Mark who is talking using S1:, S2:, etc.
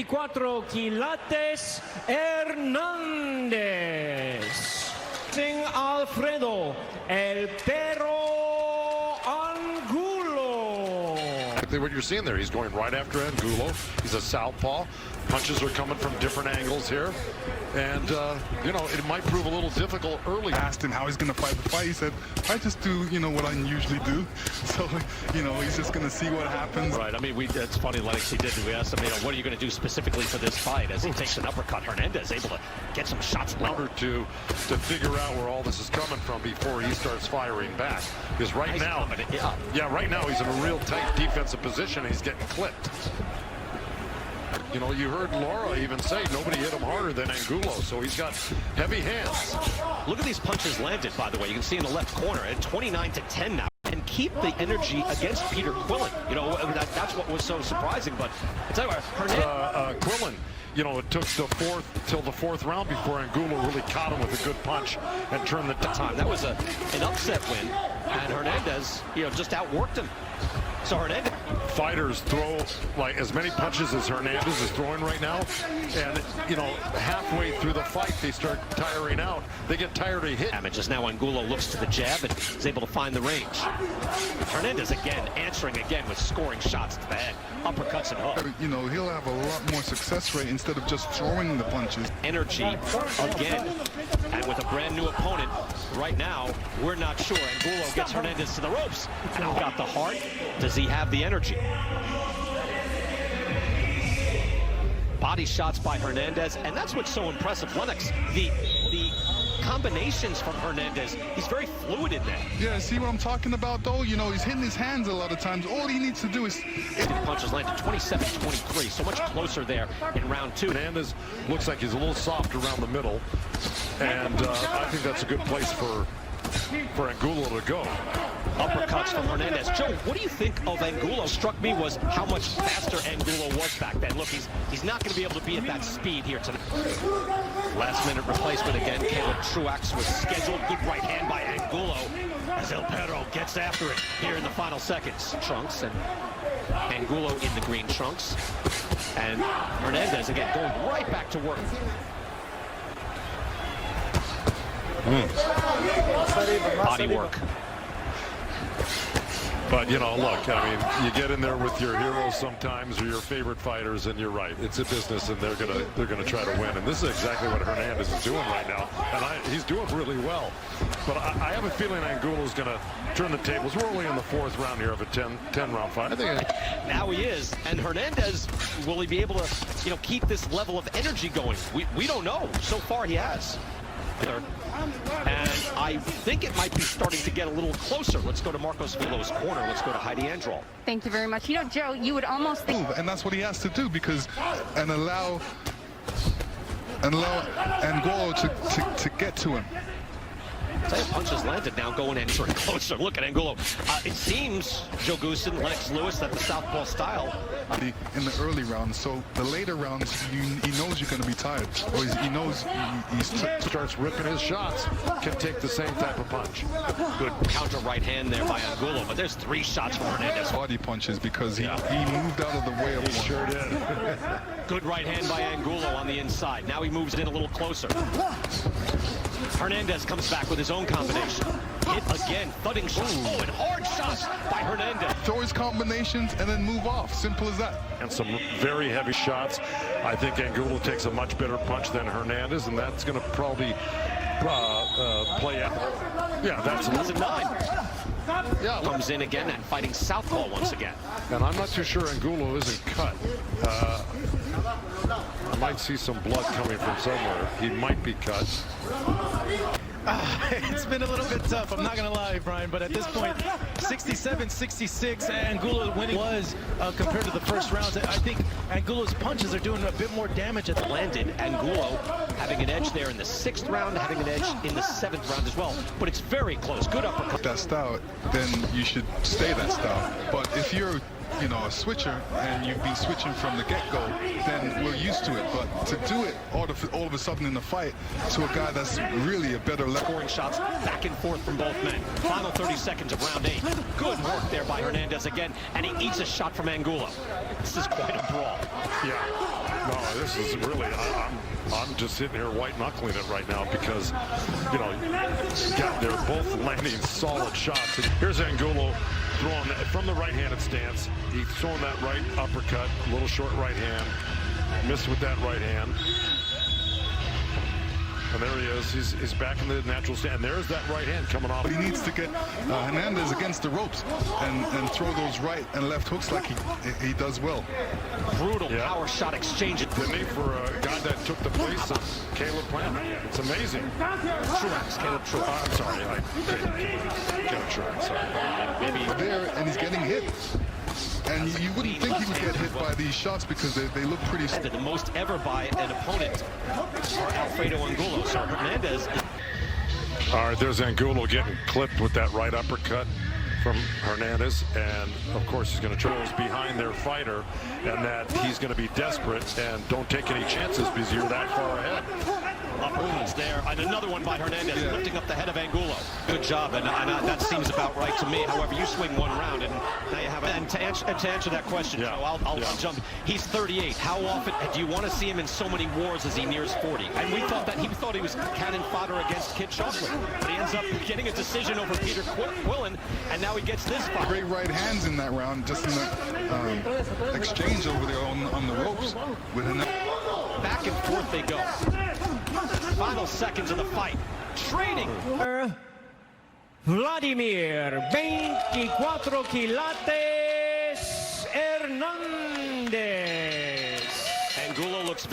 S1: 24 quilates, Hernández. Alfredo, el PERRO, Angulo.
S2: What you're seeing there, he's going right after Angulo. He's a southpaw. Punches are coming from different angles here. And, you know, it might prove a little difficult early.
S3: I asked him how he's going to fight the fight. He said, I just do, you know, what I usually do. So, you know, he's just going to see what happens.
S4: Right. I mean, it's funny, Lennox, he did. We asked him, you know, what are you going to do specifically for this fight? As he takes an uppercut, Hernandez able to get some shots louder
S2: to figure out where all this is coming from before he starts firing back. Because right now, right now he's in a real tight defensive position and he's getting clipped. You know, you heard Laura even say nobody hit him harder than Angulo, so he's got heavy hands.
S4: Look at these punches landed, by the way. You can see in the left corner at 29-10 now. And keep the energy against Peter Quillen. You know, that's what was so surprising. But I tell you what, Hernandez...
S2: Quillen, you know, it took till the fourth round before Angulo really caught him with a good punch and turned the time.
S4: That was an upset win, and Hernandez, you know, just outworked him. So Hernandez...
S2: Fighters throw like as many punches as Hernandez is throwing right now, and you know, halfway through the fight they start tiring out. They get tired of hitting.
S4: And just now Angulo looks to the jab and is able to find the range. Hernandez again answering again with scoring shots to the head, uppercuts and hooks.
S3: You know, he'll have a lot more success rate instead of just throwing the punches.
S4: Energy again, and with a brand new opponent right now, we're not sure. Angulo gets Hernandez to the ropes. Now got the heart. Does he have the energy? Body shots by Hernandez, and that's what's so impressive. Lennox, the combinations from Hernandez, he's very fluid in there.
S3: Yeah, see what I'm talking about, though? You know, he's hitting his hands a lot of times. All he needs to do is...
S4: Punches landed 27-23, so much closer there in round two.
S2: Hernandez looks like he's a little soft around the middle, and I think that's a good place for Angulo to go.
S4: Uppercuts from Hernandez. Joe, what do you think of Angulo? Struck me was how much faster Angulo was back then. Look, he's not going to be able to be at that speed here tonight. Last minute replacement again. Caleb Truax was scheduled. Good right hand by Angulo as El Perro gets after it here in the final seconds. Trunks and Angulo in the green trunks. And Hernandez again going right back to work. Body work.
S2: But, you know, look, I mean, you get in there with your heroes sometimes or your favorite fighters, and you're right. It's a business, and they're gonna try to win. And this is exactly what Hernandez is doing right now. And he's doing really well. But I have a feeling Angulo's going to turn the tables. We're only in the fourth round here of a 10-round fight. I think
S4: now he is. And Hernandez, will he be able to, you know, keep this level of energy going? We don't know. So far, he has. And I think it might be starting to get a little closer. Let's go to Marcos Vilo's corner. Let's go to Heidi Androl.
S5: Thank you very much. You know, Joe, you would almost think...
S3: And that's what he has to do, because and allow Angulo to get to him.
S4: Punches landed now going in for closer. Look at Angulo. It seems, Joe Goosen, Lennox Lewis, that the southpaw style.
S3: In the early rounds, so the later rounds, he knows you're going to be tired. Or he knows he
S2: starts ripping his shots, can take the same type of punch.
S4: Good counter right hand there by Angulo, but there's 3 shots from Hernandez.
S3: Body punches because he moved out of the way of one.
S2: He sure did.
S4: Good right hand by Angulo on the inside. Now he moves in a little closer. Hernandez comes back with his own combination. Hit again, thudding shots. Oh, and hard shots by Hernandez.
S3: Throw his combinations and then move off. Simple as that.
S2: And some very heavy shots. I think Angulo takes a much better punch than Hernandez, and that's going to probably play out. Yeah, that's
S4: 9.
S2: Yeah,
S4: comes in again and fighting southpaw once again.
S2: And I'm not too sure Angulo isn't cut. I might see some blood coming from somewhere. He might be cut.
S6: It's been a little bit tough, I'm not going to lie, Brian, but at this point, 67-66, Angulo winning was compared to the first rounds. I think Angulo's punches are doing a bit more damage at the
S4: landed. Angulo having an edge there in the 6th round, having an edge in the 7th round as well, but it's very close. Good uppercut.
S3: That style, then you should stay that style. But if you're you know, a switcher and you've been switching from the get-go, then we're used to it. But to do it all of a sudden in the fight to a guy that's really a better level.
S4: Scoring shots back and forth from both men. Final 30 seconds of round 8. Good work there by Hernandez again, and he eats a shot from Angulo. This is quite a brawl.
S2: Yeah. No, this is really, I'm just sitting here white-knuckling it right now because, you know, they're both landing solid shots. Here's Angulo throwing from the right-handed stance. He's throwing that right uppercut, a little short right hand. Missed with that right hand. And there he is. He's back in the natural stand. There's that right hand coming off.
S3: But he needs to get Hernandez against the ropes and throw those right and left hooks like he does well.
S4: Brutal power shot exchange.
S2: Didn't he, for a guy that took the place of Caleb Plant? It's amazing.
S4: Truax, Caleb Truax.
S2: I'm sorry. Caleb Truax, sorry.
S4: Maybe
S3: there, and he's getting hit. And you wouldn't think he would get hit by these shots because they look pretty...
S4: The most ever by an opponent are Alfredo Angulo. So Hernandez...
S2: All right, there's Angulo getting clipped with that right uppercut from Hernandez, and of course he's going to try behind their fighter, and that he's going to be desperate and don't take any chances because you're that far ahead.
S4: Uppercuts there, and another one by Hernandez, lifting up the head of Angulo. Good job, and that seems about right to me. However, you swing one round, and now you have it. And to answer that question, Joe, I'll jump. He's 38. How often do you want to see him in so many wars as he nears 40? And we thought that he was cannon fodder against Kid Chocolate, but he ends up getting a decision over Peter Quillen, and now he gets this fight.
S3: Great right hands in that round, just in that exchange over there on the ropes with Hernandez.
S4: Back and forth they go. Final seconds of the fight. Trading.
S1: Vladimir, 24 quilates.